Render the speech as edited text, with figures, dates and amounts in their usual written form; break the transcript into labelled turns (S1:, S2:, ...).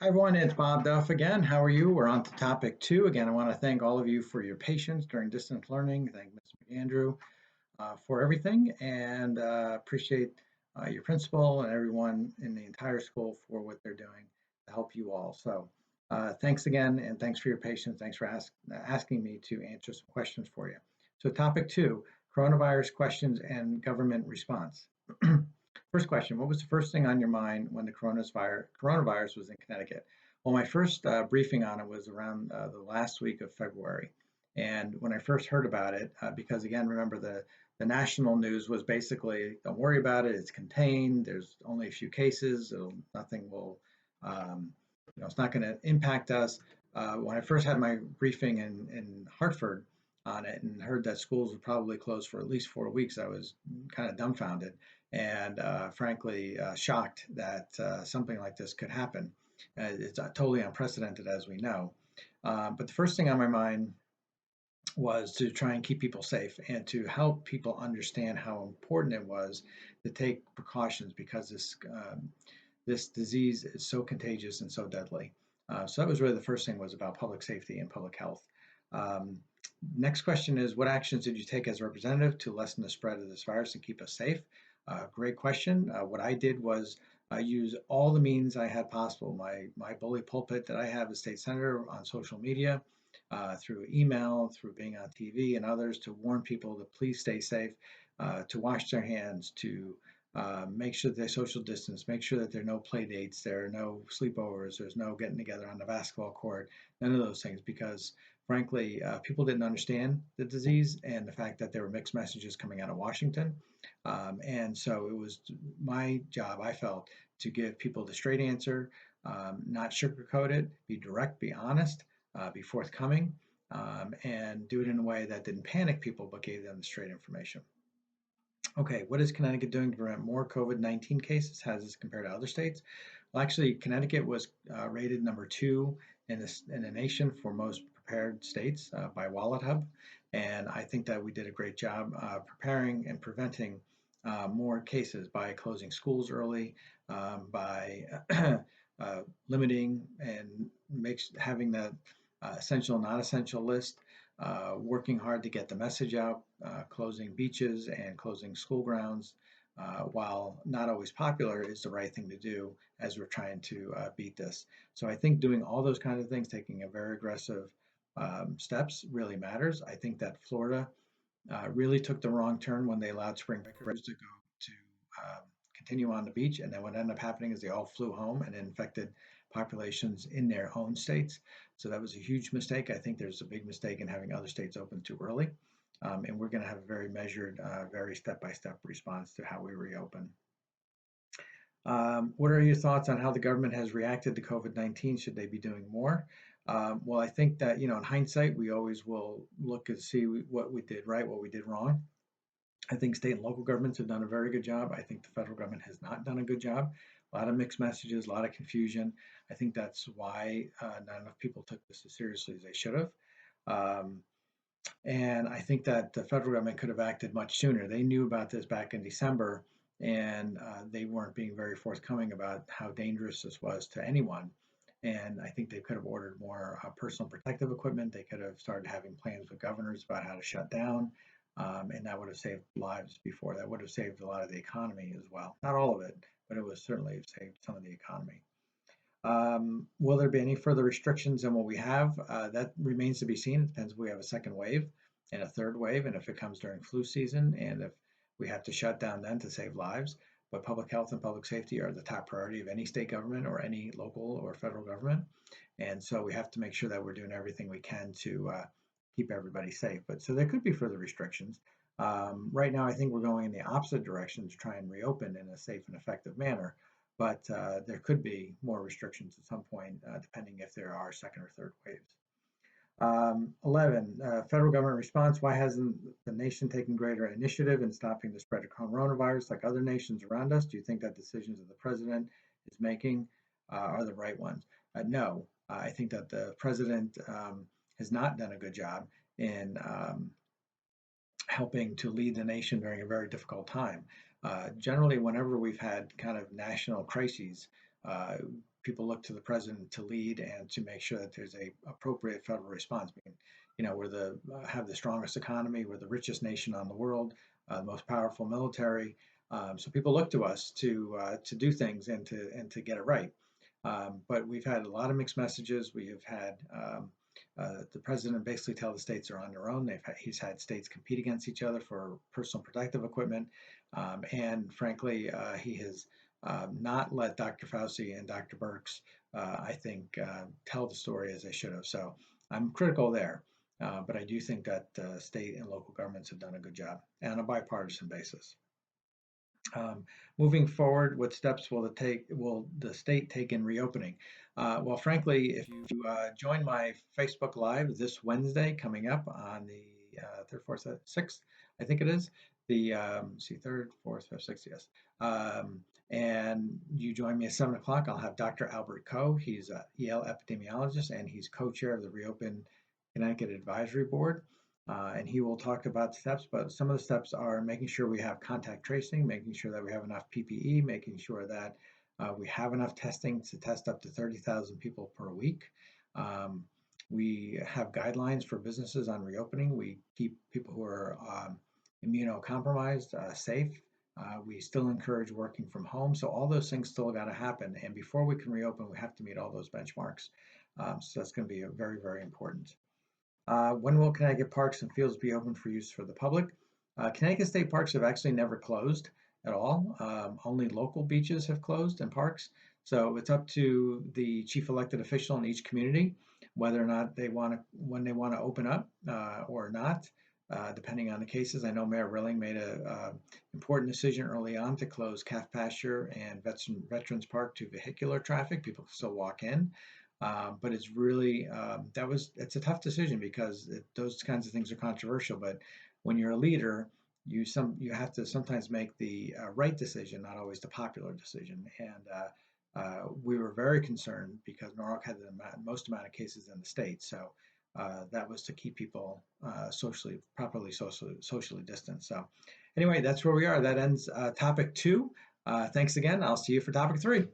S1: Hi everyone, it's Bob Duff again. How are you? We're on to topic two. Again, I want to thank all of you for your patience during distance learning. Thank Mr. McAndrew for everything and appreciate your principal and everyone in the entire school for what they're doing to help you all. So thanks again and thanks for your patience. Thanks for asking me to answer some questions for you. So topic two, coronavirus questions and government response. First question, what was the first thing on your mind when the coronavirus was in Connecticut? Well, my first briefing on it was around the last week of February. And when I first heard about it, because again, remember the national news was basically, don't worry about it, it's contained, there's only a few cases, nothing will, it's not going to impact us. When I first had my briefing in Hartford on it and heard that schools would probably close for at least 4 weeks, I was kind of dumbfounded and frankly shocked that something like this could happen. It's totally unprecedented, as we know. But the first thing on my mind was to try and keep people safe and to help people understand how important it was to take precautions because this disease is so contagious and so deadly. So that was really the first thing, was about public safety and public health. Um, Next question is, what actions did you take as a representative to lessen the spread of this virus and keep us safe? Great question. What I did was use all the means I had possible. My bully pulpit that I have as state senator, on social media, through email, through being on TV and others, to warn people to please stay safe, to wash their hands, to make sure they social distance, make sure that there are no play dates, there are no sleepovers, there's no getting together on the basketball court, none of those things, because frankly, people didn't understand the disease and the fact that there were mixed messages coming out of Washington. And so it was my job, I felt, to give people the straight answer, not sugarcoat it, be direct, be honest, be forthcoming, and do it in a way that didn't panic people but gave them the straight information. Okay, what is Connecticut doing to prevent more COVID-19 cases? How does this compare to other states? Well, actually, Connecticut was rated number 2 in the nation for most prepared states by Wallet Hub, and I think that we did a great job preparing and preventing more cases by closing schools early, by limiting and having the essential and not essential list, working hard to get the message out, closing beaches and closing school grounds, while not always popular, is the right thing to do as we're trying to beat this. So I think doing all those kinds of things, taking a very aggressive steps, really matters. I think that Florida really took the wrong turn when they allowed spring breakers to go to continue on the beach, and then what ended up happening is they all flew home and infected populations in their own states. So that was a huge mistake. I think there's a big mistake in having other states open too early, and we're going to have a very measured, very step-by-step response to how we reopen. What are your thoughts on how the government has reacted to COVID-19? Should they be doing more? Well, I think that, in hindsight, we always will look and see what we did right, what we did wrong. I think state and local governments have done a very good job. I think the federal government has not done a good job. A lot of mixed messages, a lot of confusion. I think that's why not enough people took this as seriously as they should have. And I think that the federal government could have acted much sooner. They knew about this back in December, and they weren't being very forthcoming about how dangerous this was to anyone. And I think they could have ordered more personal protective equipment. They could have started having plans with governors about how to shut down. And that would have saved lives before. That would have saved a lot of the economy as well. Not all of it, but it would certainly have saved some of the economy. Will there be any further restrictions than what we have? That remains to be seen. It depends if we have a second wave and a third wave, and if it comes during flu season, and if we have to shut down then to save lives. But public health and public safety are the top priority of any state government or any local or federal government. And so we have to make sure that we're doing everything we can to keep everybody safe. But so there could be further restrictions. Right now, I think we're going in the opposite direction to try and reopen in a safe and effective manner. But there could be more restrictions at some point, depending if there are second or third waves. 11, federal government response. Why hasn't the nation taken greater initiative in stopping the spread of coronavirus like other nations around us? Do you think that decisions that the president is making are the right ones? No, I think that the president has not done a good job in helping to lead the nation during a very difficult time. Generally, whenever we've had kind of national crises, people look to the president to lead and to make sure that there's a appropriate federal response. We're have the strongest economy, we're the richest nation on the world, the most powerful military. So people look to us to do things and to get it right. But we've had a lot of mixed messages. We have had the president basically tell the states they're on their own. He's had states compete against each other for personal protective equipment, and frankly, he has not let Dr. Fauci and Dr. Birx, I think, tell the story as they should have. So I'm critical there, but I do think that state and local governments have done a good job and on a bipartisan basis. Moving forward, what steps will the state take in reopening? Well, frankly, if you join my Facebook Live this Wednesday coming up on the third, fourth, sixth, I think it is, the third, fourth, fifth, sixth, yes. And you join me at 7 o'clock. I'll have Dr. Albert Coe. He's an EL epidemiologist, and he's co-chair of the Reopen Connecticut Advisory Board. And he will talk about steps, but some of the steps are making sure we have contact tracing, making sure that we have enough PPE, making sure that we have enough testing to test up to 30,000 people per week. We have guidelines for businesses on reopening. We keep people who are immunocompromised safe. We still encourage working from home. So all those things still got to happen. And before we can reopen, we have to meet all those benchmarks. So that's going to be very, very important. When will Connecticut parks and fields be open for use for the public? Connecticut state parks have actually never closed at all. Only local beaches have closed and parks. So it's up to the chief elected official in each community whether or not when they want to open up or not, depending on the cases. I know Mayor Rilling made a important decision early on to close Calf Pasture and Veterans Park to vehicular traffic. People can still walk in. But it's really it's a tough decision because those kinds of things are controversial. But when you're a leader, you have to sometimes make the right decision, not always the popular decision. And we were very concerned because Norwalk had the most amount of cases in the state, so that was to keep people properly socially distant. So anyway, that's where we are. That ends topic 2. Thanks again. I'll see you for topic 3.